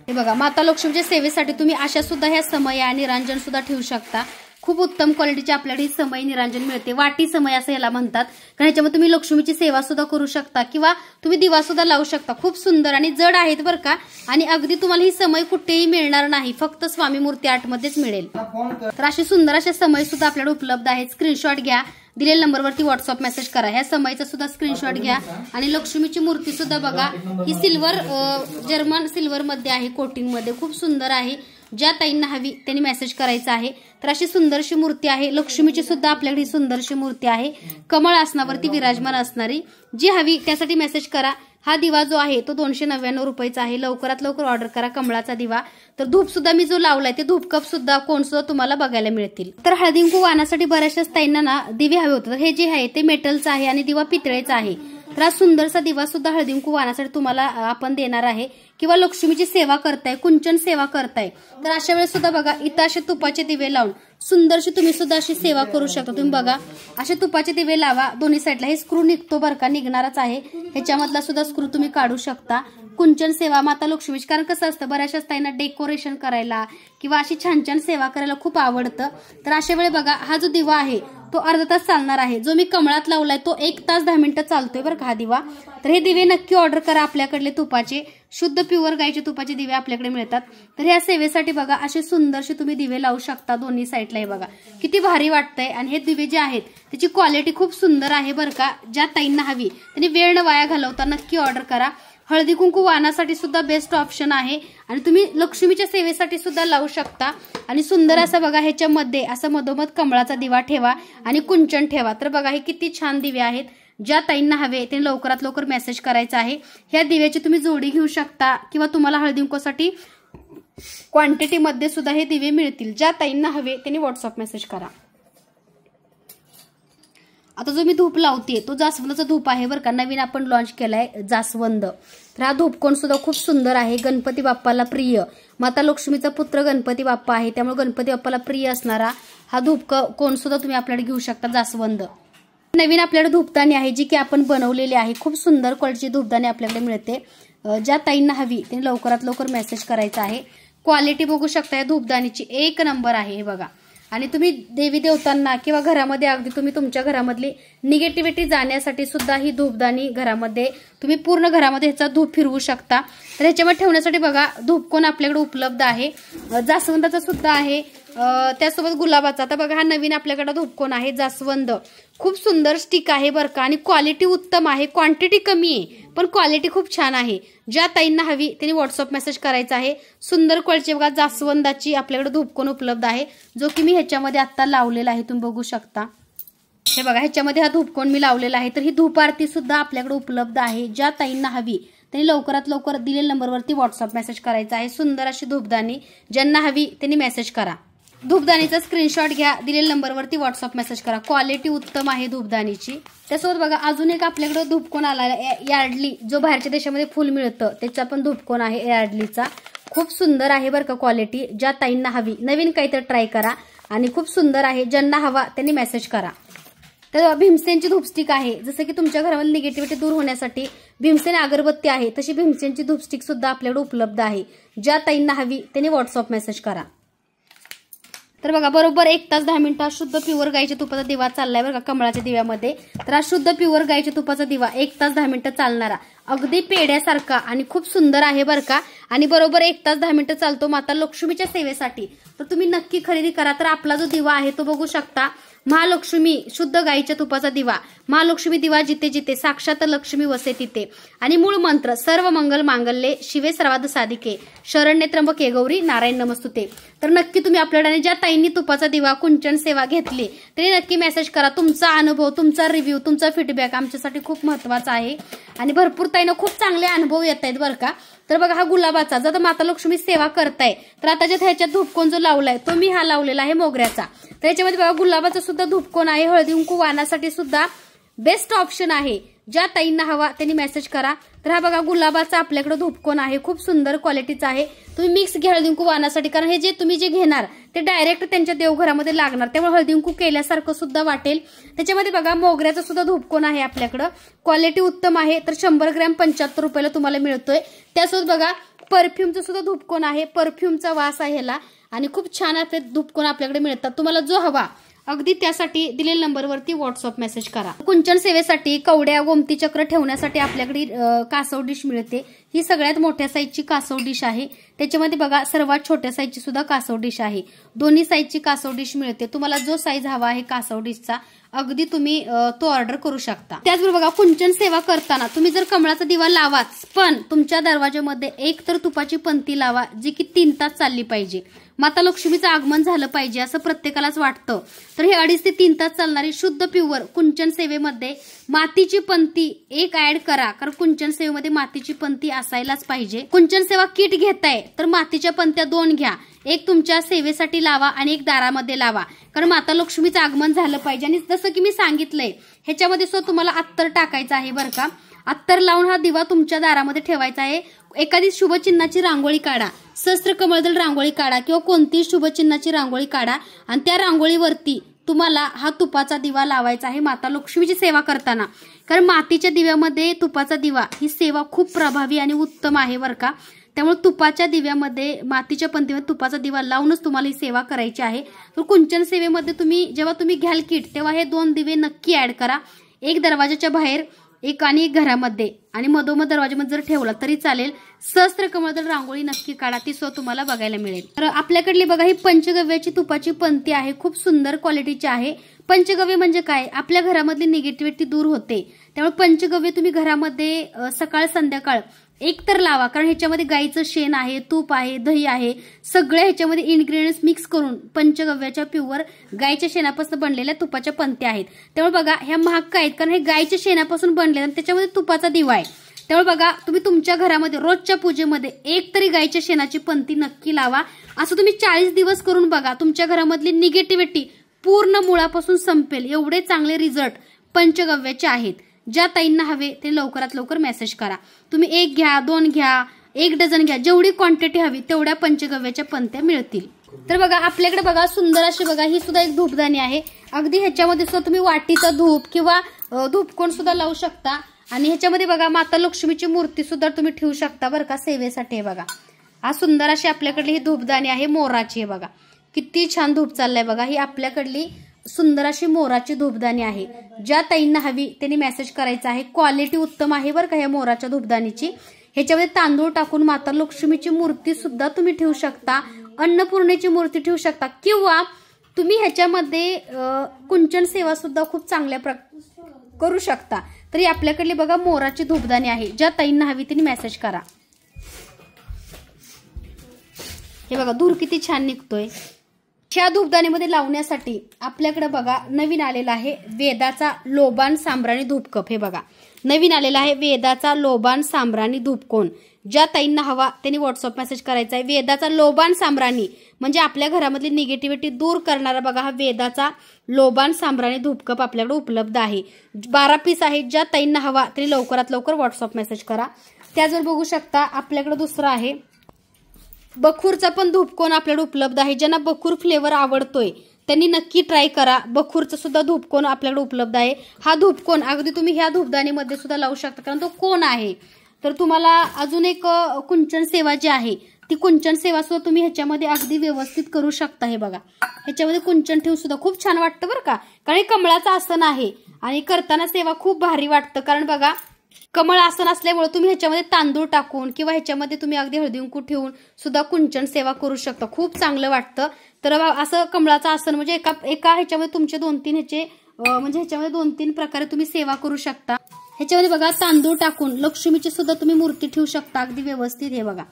हे बघा माता लक्ष्मीच्या सेवेसाठी तुम्ही अशा सुद्धा ह्या समय आणि निरांजन सुद्धा ठेवू शकता. खूप उत्तम क्वालिटीचे आपल्याकडे समय निरांजन मिळते. वाटी समय असं याला म्हणतात. कारण ह्याच्यामध्ये तुम्ही लक्ष्मीची सेवा सुद्धा करू शकता किंवा तुम्ही दिवा सुद्धा लावू शकता. खूप सुंदर आणि जड आहेत बरं का. आणि अगदी तुम्हाला ही समय कुठेही मिळणार नाही, फक्त स्वामी मूर्ती आर्टमध्येच मिळेल. तर असे सुंदर असे समय सुद्धा आपल्याकडे उपलब्ध आहेत. स्क्रीनशॉट घ्या, दिलेल्या नंबरवरती व्हॉट्सअप मेसेज करा. ह्या समयचा सुद्धा स्क्रीनशॉट घ्या. आणि लक्ष्मीची मूर्ती सुद्धा बघा ही सिल्वर जर्मन सिल्वर मध्ये आहे, कोटिंग मध्ये खूप सुंदर आहे. ज्या ताईंना हवी त्यांनी मेसेज करायचा आहे. तर अशी सुंदरशी मूर्ती आहे. लक्ष्मीची सुद्धा आपल्याकडे सुंदरशी मूर्ती आहे, कमळ आसनावरती विराजमान असणारी. जी हवी त्यासाठी मेसेज करा. हा दिवा जो आहे तो 299 रुपयाचा आहे. लवकरात लवकर ऑर्डर करा कमळाचा दिवा. तर धूप सुद्धा मी जो लावलाय ते धूप कप सुद्धा कोण सुद्धा तुम्हाला बघायला मिळतील. तर हळदी कुंकू वाहनासाठी बऱ्याचशा ताईंना ना दिवे हवे होते. तर हे जे आहे ते मेटलचं आहे आणि दिवा पितळेचा आहे. तर हा सुंदरसा दिवा सुद्धा हळदी कुंकू वाहनासाठी तुम्हाला आपण देणार आहे. किंवा लक्ष्मीची सेवा करताय, कुंचन सेवा करताय तर अशा वेळेस सुद्धा बघा इथं असे तुपाचे दिवे लावून सुंदरशी तुम्ही सुद्धा अशी सेवा करू शकता. तुम्ही बघा असे तुपाचे दिवे लावा दोन्ही साईडला. हे स्क्रू निघतो बरं का, निघणारच आहे. ह्याच्यामधला सुद्धा स्क्रू तुम्ही काढू शकता. कुंचन सेवा माता लक्ष्मीची, कारण कसं असतं बऱ्याचशाच ताईंना डेकोरेशन करायला किंवा अशी छान छान सेवा करायला खूप आवडतं. तर अशा वेळी बघा हा जो दिवा आहे तो अर्धा तास चालणार आहे. जो मी कमळात लावलाय तो 1 तास 10 मिनिटं चालतोय बरं का हा दिवा. तर हे दिवे नक्की ऑर्डर करा. आपल्याकडले तुपाचे शुद्ध प्युअर गायचे तुपाचे दिवे आपल्याकडे मिळतात. तर ह्या सेवेसाठी बघा असे सुंदरसे तुम्ही दिवे लावू शकता दोन्ही साईडला. हे बघा किती भारी वाटतंय. आणि हे दिवे जे आहेत त्याची क्वालिटी खूप सुंदर आहे बरं का. ज्या ताईंना हवी त्यांनी वेळ न वाया घालवता नक्की ऑर्डर करा. हळदी कुंकू वाहनासाठी सुद्धा बेस्ट ऑप्शन आहे. आणि तुम्ही लक्ष्मीच्या सेवेसाठी सुद्धा लावू शकता. आणि सुंदर असं बघा ह्याच्यामध्ये असं मधोमध कमळाचा दिवा ठेवा आणि कुंचन ठेवा. तर बघा हे किती छान दिवे आहेत. ज्या ताईंना हवे त्यांनी लवकरात लवकर मेसेज करायचा आहे. ह्या दिव्याची तुम्ही जोडी घेऊ शकता किंवा तुम्हाला हळदी कुंकूसाठी क्वांटिटीमध्ये सुद्धा हे दिवे मिळतील. ज्या ताईंना हवे त्यांनी व्हॉट्सअप मेसेज करा. आता जो मी धूप लावते तो जास्वंदाचा धूप आहे बरं का. नवीन आपण लॉन्च केलाय जास्वंद. तर हा धूपकोन सुद्धा खूप सुंदर आहे. गणपती बाप्पाला प्रिय, माता लक्ष्मीचा पुत्र गणपती बाप्पा आहे त्यामुळे गणपती बाप्पाला प्रिय असणारा हा धूप कोन सुद्धा तुम्ही आपल्याकडे घेऊ शकता जास्वंद. नवीन आपल्याकडे धूपदाणी आहे जी की आपण बनवलेली आहे. खूप सुंदर क्वालिटीची धूपदाणी आपल्याकडे मिळते. ज्या ताईंना हवी त्यांनी लवकरात लवकर मेसेज करायचा आहे. क्वालिटी बघू शकता या धूपदाणीची 1 नंबर आहे हे बघा. आणि तुम्ही देवी देवतांना किंवा घरामध्ये अगदी तुम्ही तुमच्या घरामधली निगेटिव्हिटी जाण्यासाठी सुद्धा ही धूपदाणी घरामध्ये तुम्ही पूर्ण घरामध्ये ह्याचा धूप फिरवू शकता. तर ह्याच्यामध्ये ठेवण्यासाठी बघा धूपकोन आपल्याकडे उपलब्ध आहे. जास्वंदाचा सुद्धा आहे, त्यासोबत गुलाबाचा. आता बघा हा नवीन आपल्याकडे धूपकोन आहे जास्वंद. खूप सुंदर स्टिक आहे बरं का. आणि क्वालिटी उत्तम आहे. क्वांटिटी कमी आहे पण क्वालिटी खूप छान आहे. ज्या ताईंना हवी त्यांनी व्हॉट्सअप मेसेज करायचा आहे. सुंदर क्वालिटी बघा जास्वंदाची आपल्याकडे धूपकोन उपलब्ध आहे जो की मी ह्याच्यामध्ये आता लावलेला आहे. तुम्ही बघू शकता हे बघा ह्याच्यामध्ये हा धूपकोन मी लावलेला आहे. तर ही धूप आरती सुद्धा आपल्याकडे उपलब्ध आहे. ज्या ताईंना हवी त्यांनी लवकरात लवकर दिलेल्या नंबरवरती व्हॉट्सअप मेसेज करायचा आहे। सुंदर अशी धूपदाणी ज्यांना हवी त्यांनी मेसेज करा। धूपदाणीचा स्क्रीनशॉट घ्या, दिलेल्या नंबरवरती व्हॉट्सअप मेसेज करा। क्वालिटी उत्तम आहे धूपदाणीची। त्यासोबत बघा अजून एक आपल्याकडे धूपकोन आला आहे, यार्डली, जो बाहेरच्या देशामध्ये फुल मिळतं त्याचा पण धूपकोन आहे यार्डलीचा। खूप सुंदर आहे बरं का क्वालिटी। ज्या ताईंना हवी, नवीन काहीतरी ट्राय करा आणि खूप सुंदर आहे। ज्यांना हवा त्यांनी मेसेज करा। तर भीमसेनची धूपस्टिक आहे, जसं की तुमच्या घरामध्ये निगेटिव्हिटी दूर होण्यासाठी भीमसेन अगरबत्ती आहे, तशी भीमसेनची धूपस्टिक सुद्धा आपल्याकडे उपलब्ध आहे। ज्या ताईंना हवी त्यांनी व्हॉट्सअप मेसेज करा। तर बघा बरोबर 1 तास 10 मिनिटं शुद्ध प्युअर गाईच्या तुपाचा दिवा चाललाय बरं का कमळाच्या दिव्यामध्ये। तर हा शुद्ध प्युअर गाईच्या तुपाचा दिवा 1 तास 10 मिनिटं चालणारा, अगदी पेड्यासारखा आणि खूप सुंदर आहे बरं का। आणि बरोबर 1 तास 10 मिनिटं चालतो माता लक्ष्मीच्या सेवेसाठी। तर तुम्ही नक्की खरेदी करा। तर आपला जो दिवा आहे तो बघू शकता, महालक्ष्मी शुद्ध गाईच्या तुपाचा दिवा। महालक्ष्मी दिवा जिथे जिथे, साक्षात लक्ष्मी वसे तिथे। आणि मूळ मंत्र सर्व मंगल मांगल्ये शिवे सर्वार्थ साधिके शरण्ये त्र्यंबके गौरी नारायण नमस्तुते। तर नक्की तुम्ही आपल्याकडे ज्या ताईंनी तुपाचा दिवा कुंचन सेवा घेतली तरी नक्की मेसेज करा। तुमचा अनुभव, तुमचा रिव्ह्यू, तुमचा फीडबॅक आमच्यासाठी खूप महत्त्वाचा आहे। आणि भरपूर ताईंना खूप चांगले अनुभव येत आहेत बरं का। तर बघा हा गुलाबाचा, जर माता लक्ष्मी सेवा करताय तर आता ज्या ह्याच्यात धूपकोन जो लावलाय तो मी हा लावलेला आहे मोगऱ्याचा। तर याच्यामध्ये बघा गुलाबाचा सुद्धा धूपकोन आहे, हळदी कुंकू वाहनासाठी सुद्धा बेस्ट ऑप्शन आहे। ज्या ताईंना हवा त्यांनी मेसेज करा। तर हा बघा गुलाबाचा आपल्याकडे धूपकोन आहे, खूप सुंदर क्वालिटीचा आहे। तुम्ही मिक्स घ्या हळदी कुंकू वाहनासाठी, कारण हे जे तुम्ही जे घेणार ते डायरेक्ट त्यांच्या देवघरामध्ये लागणार, त्यामुळे हळदी कुंकू केल्यासारखं सुद्धा वाटेल। त्याच्यामध्ये बघा मोगऱ्याचा सुद्धा धूपकोन आहे आपल्याकडे, क्वालिटी उत्तम आहे। तर 100 ग्रॅम 75 रुपयाला तुम्हाला मिळतोय। त्यासोबत बघा परफ्यूमचा सुद्धा धूपकोन आहे, परफ्यूमचा वास आहे ह्याला आणि खूप छान आपले धूपकोन आपल्याकडे मिळतात। तुम्हाला जो हवा अगदी त्यासाठी दिलेल्या नंबरवरती व्हॉट्सअप मेसेज करा। कुंचन सेवेसाठी कवड्या गोमती चक्र ठेवण्यासाठी आपल्याकडे कासव डिश मिळते। ही सगळ्यात मोठ्या साईजची कासव डिश आहे। त्याच्यामध्ये बघा सर्वात छोट्या साईजची सुद्धा कासव डिश आहे। दोन्ही साईजची कासव डिश मिळते। तुम्हाला जो साईज हवा आहे कासव डिशचा अगदी तुम्ही तो ऑर्डर करू शकता। त्याचबरोबर बघा कुंचन सेवा करताना तुम्ही जर कमळाचा दिवा लावाच, पण तुमच्या दरवाजामध्ये एक तर तुपाची पंती लावा जी की 3 तास चालली पाहिजे। माता लक्ष्मीचं आगमन झालं पाहिजे असं प्रत्येकालाच वाटतं। तर हे 2.5 ते 3 तास चालणारी शुद्ध प्युअर कुंचन सेवेमध्ये मातीची पंती एक ऍड करा, कारण कुंचन सेवेमध्ये मातीची पंती असायलाच पाहिजे। कुंचन सेवा किट घेताय तर मातीच्या पंत्या 2 घ्या, एक तुमच्या सेवेसाठी लावा आणि एक दारामध्ये लावा, कारण माता लक्ष्मीचं आगमन झालं पाहिजे। आणि जसं की मी सांगितलंय ह्याच्यामध्ये सुद्धा तुम्हाला अत्तर टाकायचं आहे बरं का। अत्तर लावून हा दिवा तुमच्या दारामध्ये ठेवायचा आहे। एखादी शुभचिन्हाची रांगोळी काढा, सहस्त्र कमळदल रांगोळी काढा किंवा कोणतीही शुभचिन्हाची रांगोळी काढा आणि त्या रांगोळीवरती तुम्हाला हा तुपाचा दिवा लावायचा आहे माता लक्ष्मीची सेवा करताना। कारण मातीच्या दिव्यामध्ये तुपाचा दिवा ही सेवा खूप प्रभावी आणि उत्तम आहे बरं का। त्यामुळे तुपाच्या दिव्यामध्ये मातीच्या पंतीमध्ये तुपाचा दिवा लावूनच तुम्हाला ही सेवा करायची आहे। तर कुंचन सेवेमध्ये तुम्ही जेव्हा तुम्ही घ्याल किट तेव्हा हे 2 दिवे नक्की ऍड करा, एक दरवाजाच्या बाहेर एक आणि एक घरामध्ये, आणि मधोमध दरवाजामध्ये जर ठेवला तरी चालेल। सहस्त्र कमळदल रांगोळी नक्की काढा, ती सुद्धा तुम्हाला बघायला मिळेल। तर आपल्याकडली बघा ही पंचगव्याची तुपाची पंती आहे, खूप सुंदर क्वालिटीची आहे। पंचगव्य म्हणजे काय, आपल्या घरामधली निगेटिव्हिटी दूर होते। त्यामुळे पंचगव्य तुम्ही घरामध्ये सकाळ संध्याकाळ एक तर लावा, कारण ह्याच्यामध्ये गाईचं शेण आहे, तूप आहे, दही आहे, सगळे ह्याच्यामध्ये इन्ग्रेडियंट्स मिक्स करून पंचगव्याच्या प्युअर गाईच्या शेणापासून बनलेल्या तुपाच्या पंत्या आहेत। त्यामुळे बघा ह्या महाग आहेत, कारण हे गाईच्या शेणापासून बनले आणि त्याच्यामध्ये तुपाचा दिवा आहे। त्यामुळे बघा तुम्ही तुमच्या घरामध्ये रोजच्या पूजेमध्ये एक तरी गाईच्या शेणाची पंती नक्की लावा। असं तुम्ही 40 दिवस करून बघा, तुमच्या घरामधली निगेटिव्हिटी पूर्ण मुळापासून संपेल। एवढे चांगले रिझल्ट पंचगव्याचे आहेत। ज्या ताईंना हवे ते लवकरात लवकर मेसेज करा। तुम्ही 1 घ्या, 2 घ्या, 1 डझन घ्या, जेवढी क्वांटिटी हवी तेवढ्या पंचगव्याच्या पंत्या मिळतील। तर बघा आपल्याकडे बघा सुंदर अशी बघा ही सुद्धा एक धूपदाणी आहे। अगदी ह्याच्यामध्ये सुद्धा तुम्ही वाटीचा धूप किंवा धूपकोण सुद्धा लावू शकता। आणि ह्याच्यामध्ये बघा माता लक्ष्मीची मूर्ती सुद्धा तुम्ही ठेवू शकता बरं का सेवेसाठी। बघा हा सुंदर अशी आपल्याकडली ही धूपदाणी आहे, मोराची आहे बघा, किती छान धूप चाललाय बघा। ही आपल्याकडली सुंदर अशी मोराची धूपदाणी आहे। ज्या ताईंना हवी त्यांनी मेसेज करायचा आहे। क्वालिटी उत्तम आहे बरं का ह्या मोराच्या धूपदाणीची। ह्याच्यामध्ये तांदूळ टाकून माता लक्ष्मीची मूर्ती सुद्धा तुम्ही ठेवू शकता, अन्नपूर्णेची मूर्ती ठेवू शकता, किंवा तुम्ही ह्याच्यामध्ये कुंचन सेवा सुद्धा खूप चांगल्या करू शकता। तरी आपल्याकडली बघा मोराची धूपदाणी आहे। ज्या ताईंना हवी त्यांनी मेसेज करा। हे बघा धूर किती छान निघतोय। ह्या धूपदाणीमध्ये लावण्यासाठी आपल्याकडे बघा नवीन आलेला आहे वेदाचा लोबान सांब्राणी धूपकप। हे बघा नवीन आलेला आहे वेदाचा लोबान सांब्राणी धूपकोन। ज्या ताईंना हवा त्यांनी व्हॉट्सअप मेसेज करायचा आहे। वेदाचा लोबान सांब्राणी म्हणजे आपल्या घरामधली निगेटिव्हिटी दूर करणारा बघा हा वेदाचा लोबान सांब्राणी धूपकप आपल्याकडे उपलब्ध आहे। 12 पीस आहे। ज्या ताईंना हवा त्यांनी लवकरात लवकर व्हॉट्सअप मेसेज करा। त्याचबरोबर बघू शकता आपल्याकडे दुसरा आहे बखूरचा पण धूपकोन आपल्याकडे उपलब्ध आहे। ज्यांना बखूर फ्लेवर आवडतोय त्यांनी नक्की ट्राय करा। बखूरचा सुद्धा धूपकोन आपल्याकडे उपलब्ध आहे। हा धूपकोन अगदी तुम्ही ह्या धूपदाणीमध्ये सुद्धा लावू शकता कारण तो कोन आहे। तर तुम्हाला अजून एक कुंचन सेवा जी आहे ती कुंचन सेवा सुद्धा तुम्ही ह्याच्यामध्ये अगदी व्यवस्थित करू शकता। हे बघा ह्याच्यामध्ये कुंचन ठेवून सुद्धा खूप छान वाटतं बरं का, कारण हे कमळाचं आसन आहे आणि करताना सेवा खूप भारी वाटतं। कारण बघा कमळ आसन असल्यामुळे तुम्ही ह्याच्यामध्ये तांदूळ टाकून किंवा ह्याच्यामध्ये तुम्ही अगदी हळदी कुंकू ठेवून सुद्धा कुंचन सेवा करू शकता। खूप चांगलं वाटतं। तर असं कमळाचं आसन म्हणजे एका ह्याच्यामध्ये तुमचे 2-3 ह्याचे म्हणजे ह्याच्यामध्ये 2-3 प्रकारे तुम्ही सेवा करू शकता। ह्याच्यामध्ये बघा तांदूळ टाकून लक्ष्मीची सुद्धा तुम्ही मूर्ती ठेवू शकता अगदी व्यवस्थित। हे बघा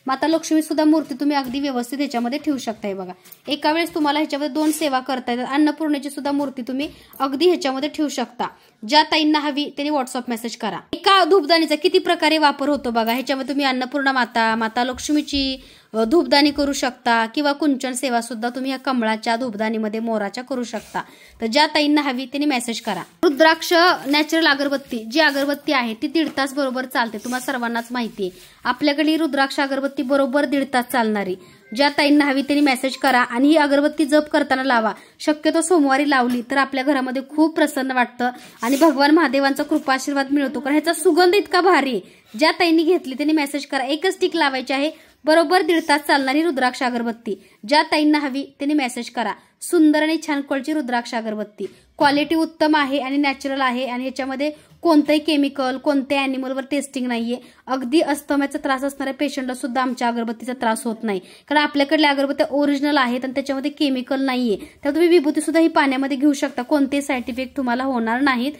माता लक्ष्मी सुद्धा मूर्ती तुम्ही अगदी व्यवस्थित ह्याच्यामध्ये ठेवू शकता। हे बघा एका वेळेस तुम्हाला ह्याच्यामध्ये 2 सेवा करता येतात। अन्नपूर्णेची सुद्धा मूर्ती तुम्ही अगदी ह्याच्यामध्ये ठेवू शकता। ज्या ताईंना हवी त्यांनी व्हॉट्सअप मेसेज करा। एका धूपदाणीचा किती प्रकारे वापर होतो बघा। ह्याच्यामध्ये तुम्ही अन्नपूर्णा माता लक्ष्मीची धूपदाणी करू शकता किंवा कुंचन सेवा सुद्धा तुम्ही या कमळाच्या धूपदाणीमध्ये मोराच्या करू शकता। तर ज्या ताईंना हवी त्यांनी मेसेज करा। रुद्राक्ष नॅचरल अगरबत्ती जी अगरबत्ती आहे ती 1.5 तास बरोबर चालते। तुम्हाला सर्वांनाच माहिती आहे आपल्याकडे रुद्राक्ष अगरबत्ती बरोबर 1.5 तास चालणारी। ज्या ताईंना हवी त्यांनी मेसेज करा आणि ही अगरबत्ती जप करताना लावा। शक्यतो सोमवारी लावली तर आपल्या घरामध्ये खूप प्रसन्न वाटतं आणि भगवान महादेवांचा कृपा आशीर्वाद मिळतो कारण ह्याचा सुगंध इतका भारी आहे। ज्या ताईंनी घेतली त्यांनी मेसेज करा। एकच स्टिक लावायची आहे बरोबर 1.5 तास चालणारी रुद्राक्ष अगरबत्ती। ज्या ताईंना हवी त्यांनी मेसेज करा। सुंदर आणि छान क्वालिटी रुद्राक्ष अगरबत्ती क्वालिटी उत्तम आहे आणि नॅचरल आहे आणि ह्याच्यामध्ये कोणतेही केमिकल कोणत्या अॅनिमलवर टेस्टिंग नाहीये। अगदी अस्थमाचा त्रास असणाऱ्या पेशंटला सुद्धा आमच्या अगरबत्तीचा त्रास होत नाही कारण आपल्याकडल्या अगरबत्त्या ओरिजिनल आहेत आणि त्याच्यामध्ये केमिकल नाहीये। तर तुम्ही विभूती सुद्धा ही पाण्यामध्ये घेऊ शकता कोणतेही साईड इफेक्ट तुम्हाला होणार नाहीत।